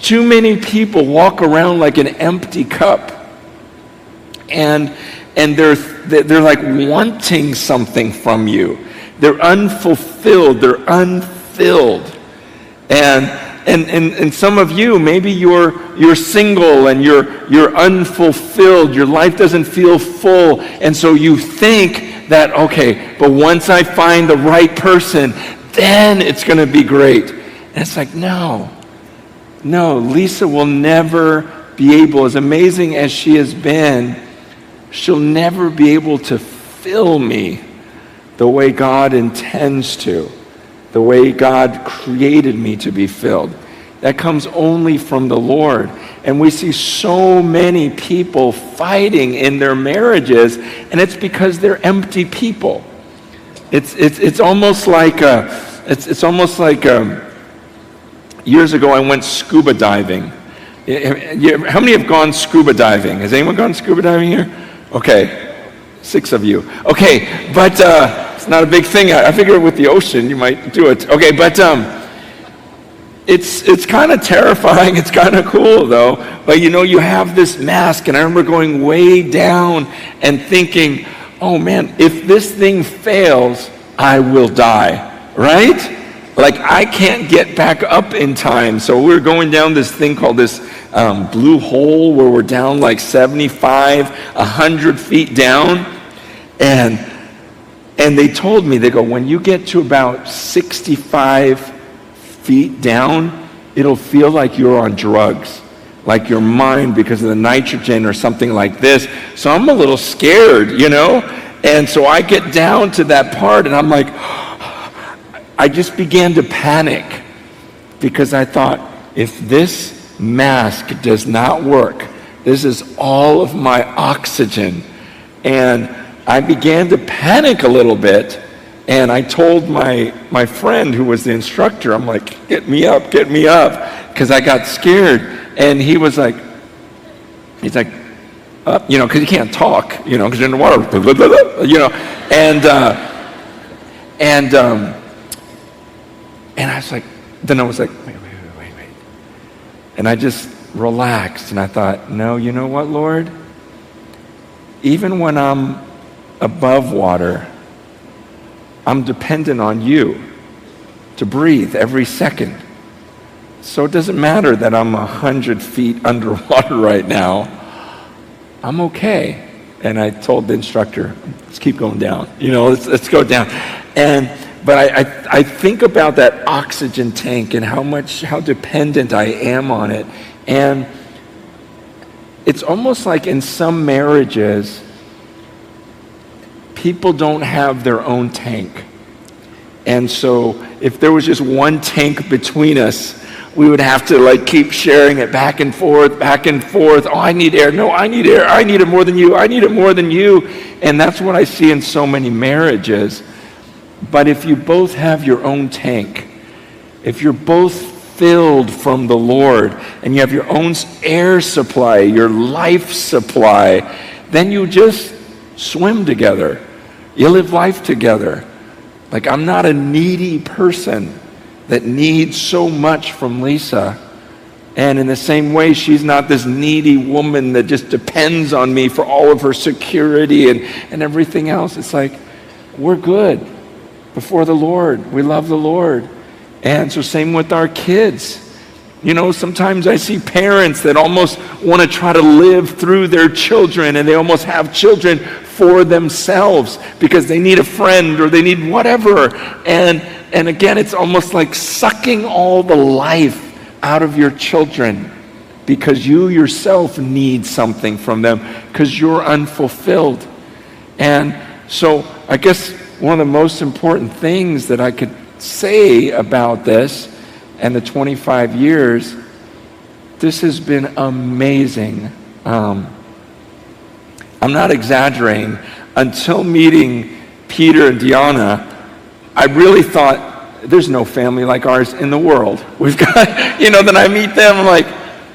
Too many people walk around like an empty cup. And they're like wanting something from you. They're unfulfilled. They're unfilled. And some of you, maybe you're single and you're unfulfilled. Your life doesn't feel full, and so you think that, okay, but once I find the right person, then it's going to be great. And it's like, no, Lisa will never be able, as amazing as she has been, she'll never be able to fill me the way God intends to, the way God created me to be filled. That comes only from the Lord. And we see so many people fighting in their marriages, and it's because they're empty people. It's almost like years ago I went scuba diving. How many have gone scuba diving? Has anyone gone scuba diving here? Okay, 6 of you. Okay, but it's not a big thing. I figure with the ocean you might do it. Okay, but it's kind of terrifying. It's kind of cool though. But you have this mask, and I remember going way down and thinking, oh man, if this thing fails, I will die, right? Like I can't get back up in time. So we're going down this thing called this blue hole where we're down like 75, 100 feet down. And they told me, they go, when you get to about 65 feet down, it'll feel like you're on drugs, like your mind because of the nitrogen or something like this. So I'm a little scared, And so I get down to that part and I'm like, I just began to panic because I thought, if this mask does not work, this is all of my oxygen. And I began to panic a little bit, and I told my friend who was the instructor, I'm like, get me up, because I got scared. And he's like, up, because you can't talk, because you're in the water, and I was like, wait. And I just relaxed, and I thought, no, you know what, Lord? Even when I'm above water, I'm dependent on you to breathe every second. So it doesn't matter that I'm 100 feet underwater right now. I'm okay. And I told the instructor, let's keep going down. Let's go down. But I think about that oxygen tank and how dependent I am on it. And it's almost like in some marriages, people don't have their own tank. And so if there was just one tank between us, we would have to keep sharing it back and forth. Oh, I need air. No, I need air. I need it more than you. I need it more than you. And that's what I see in so many marriages. But if you both have your own tank, if you're both filled from the Lord, and you have your own air supply, your life supply, then you just swim together. You live life together. I'm not a needy person that needs so much from Lisa. And in the same way, she's not this needy woman that just depends on me for all of her security and everything else. It's like, we're good before the Lord. We love the Lord. And so same with our kids. Sometimes I see parents that almost want to try to live through their children, and they almost have children for themselves because they need a friend or they need whatever. And again, it's almost like sucking all the life out of your children because you yourself need something from them because you're unfulfilled. And so I guess one of the most important things that I could say about this and the 25 years, this has been amazing. I'm not exaggerating. Until meeting Peter and Deanna, I really thought there's no family like ours in the world. We've got, then I meet them, I'm like,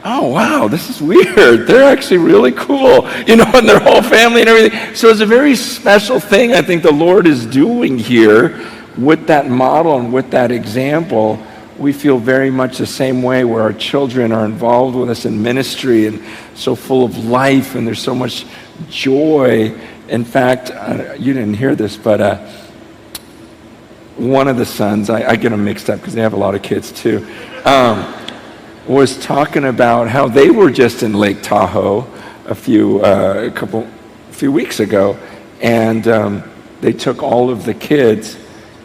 oh wow, this is weird. They're actually really cool, and their whole family and everything. So it's a very special thing I think the Lord is doing here with that model and with that example we feel very much the same way, where our children are involved with us in ministry and so full of life, and there's so much joy. In fact, you didn't hear this, but one of the sons, I get them mixed up because they have a lot of kids too, was talking about how they were just in Lake Tahoe a few weeks ago, and they took all of the kids,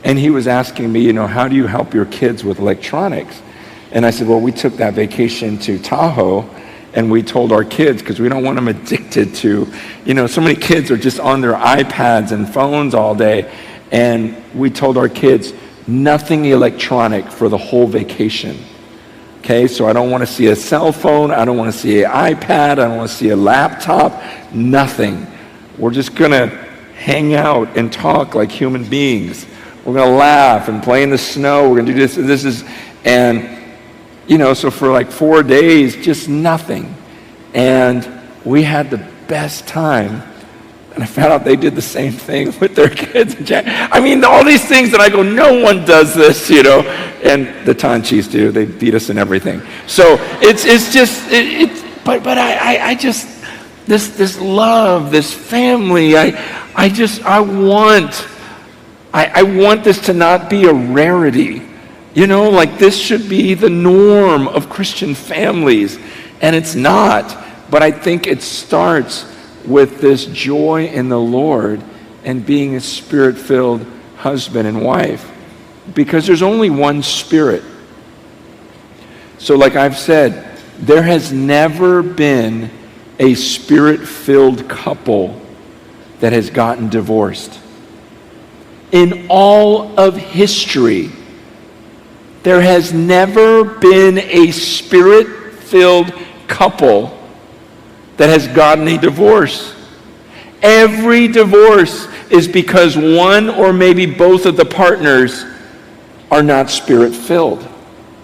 and he was asking me, how do you help your kids with electronics? And I said, well, we took that vacation to Tahoe, and we told our kids, because we don't want them addicted to, so many kids are just on their iPads and phones all day, and we told our kids, nothing electronic for the whole vacation. Okay, so I don't want to see a cell phone, I don't want to see an iPad, I don't want to see a laptop, nothing. We're just going to hang out and talk like human beings. We're going to laugh and play in the snow. We're going to do this. So for like 4 days, just nothing. And we had the best time. And I found out they did the same thing with their kids. All these things that I go, no one does this, And the Tanchis do. They beat us in everything. So I just, this love, this family, I want this to not be a rarity. This should be the norm of Christian families. And it's not. But I think it starts with this joy in the Lord and being a Spirit-filled husband and wife. Because there's only one Spirit. So like I've said, there has never been a Spirit-filled couple that has gotten divorced. In all of history, there has never been a Spirit-filled couple that has gotten a divorce. Every divorce is because one or maybe both of the partners are not Spirit-filled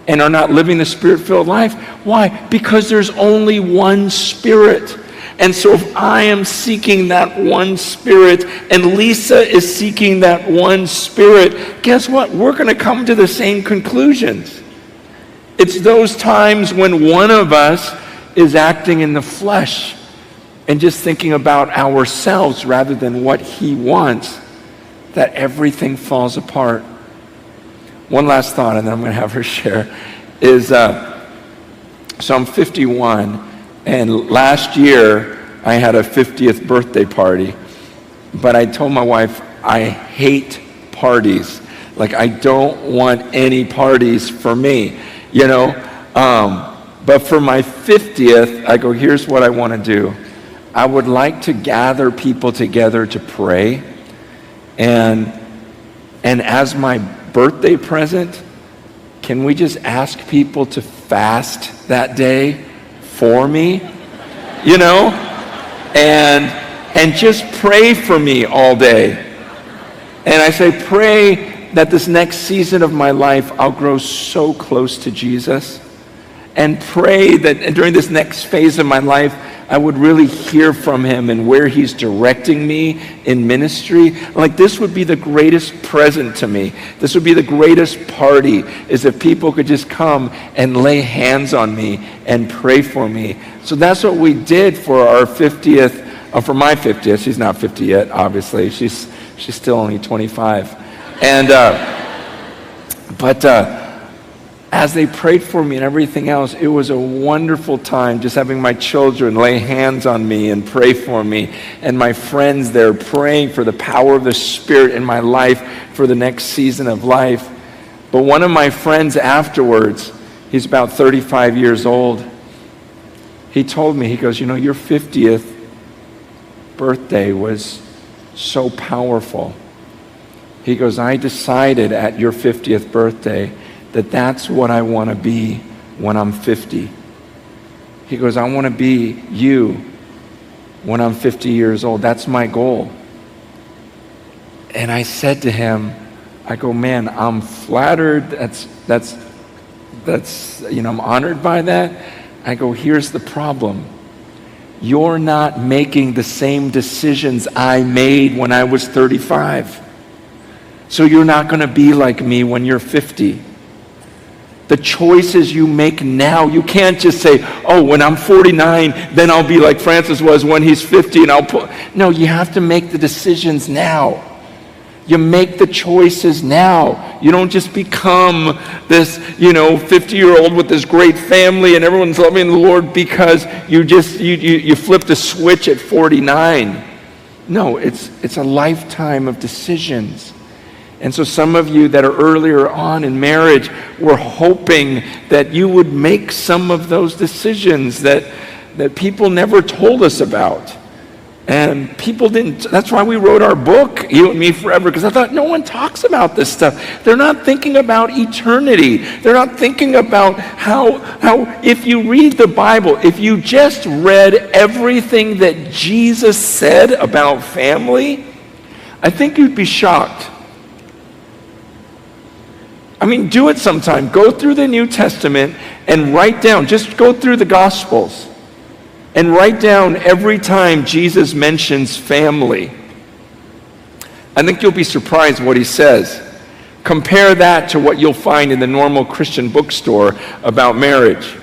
and are not living the Spirit-filled life. Why? Because there's only one Spirit. And so if I am seeking that one Spirit and Lisa is seeking that one Spirit, guess what? We're going to come to the same conclusions. It's those times when one of us is acting in the flesh and just thinking about ourselves rather than what he wants, that everything falls apart. One last thought, and then I'm going to have her share, is so I'm 51. And last year, I had a 50th birthday party, but I told my wife, I hate parties. Like, I don't want any parties for me, But for my 50th, I go, here's what I want to do. I would like to gather people together to pray. And as my birthday present, can we just ask people to fast that day for me, and just pray for me all day. And I say, pray that this next season of my life, I'll grow so close to Jesus, and pray that during this next phase of my life, I would really hear from him and where he's directing me in ministry. Like, this would be the greatest present to me. This would be the greatest party, is if people could just come and lay hands on me and pray for me. So that's what we did for our 50th, for my 50th. She's not 50 yet, obviously. She's still only 25. And, as they prayed for me and everything else, it was a wonderful time just having my children lay hands on me and pray for me, and my friends there praying for the power of the Spirit in my life for the next season of life. But one of my friends afterwards, he's about 35 years old, he told me, he goes, your 50th birthday was so powerful. He goes, I decided at your 50th birthday that's what I want to be when I'm 50. He goes, I want to be you when I'm 50 years old. That's my goal. And I said to him, I go, man, I'm flattered. That's I'm honored by that. I go, here's the problem. You're not making the same decisions I made when I was 35. So you're not going to be like me when you're 50. The choices you make now. You can't just say, oh, when I'm 49, then I'll be like Francis was when he's 50 and I'll put... No, you have to make the decisions now. You make the choices now. You don't just become this, 50-year-old with this great family and everyone's loving the Lord because you flipped a switch at 49. No, it's a lifetime of decisions. And so some of you that are earlier on in marriage were hoping that you would make some of those decisions that people never told us about. And people didn't. That's why we wrote our book, You and Me Forever, because I thought no one talks about this stuff. They're not thinking about eternity. They're not thinking about how if you read the Bible, if you just read everything that Jesus said about family, I think you'd be shocked. I mean, do it sometime. Go through the New Testament and write down, just go through the Gospels and write down every time Jesus mentions family. I think you'll be surprised what he says. Compare that to what you'll find in the normal Christian bookstore about marriage.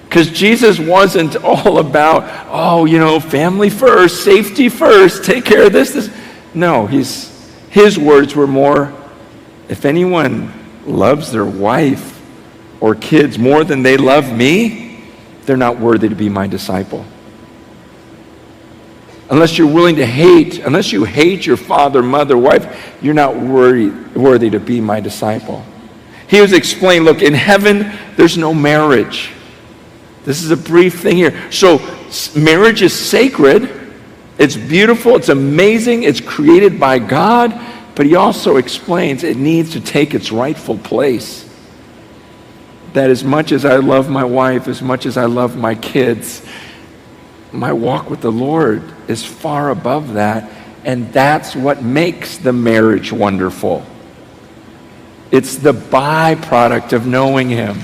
Because Jesus wasn't all about, family first, safety first, take care of this. No, his words were more, if anyone loves their wife or kids more than they love me, they're not worthy to be my disciple. Unless you hate your father, mother, wife, you're not worthy to be my disciple. He was explaining, look, in heaven, there's no marriage. This is a brief thing here. So marriage is sacred. It's beautiful. It's amazing. It's created by God. But he also explains it needs to take its rightful place. That as much as I love my wife, as much as I love my kids, my walk with the Lord is far above that. And that's what makes the marriage wonderful. It's the byproduct of knowing him.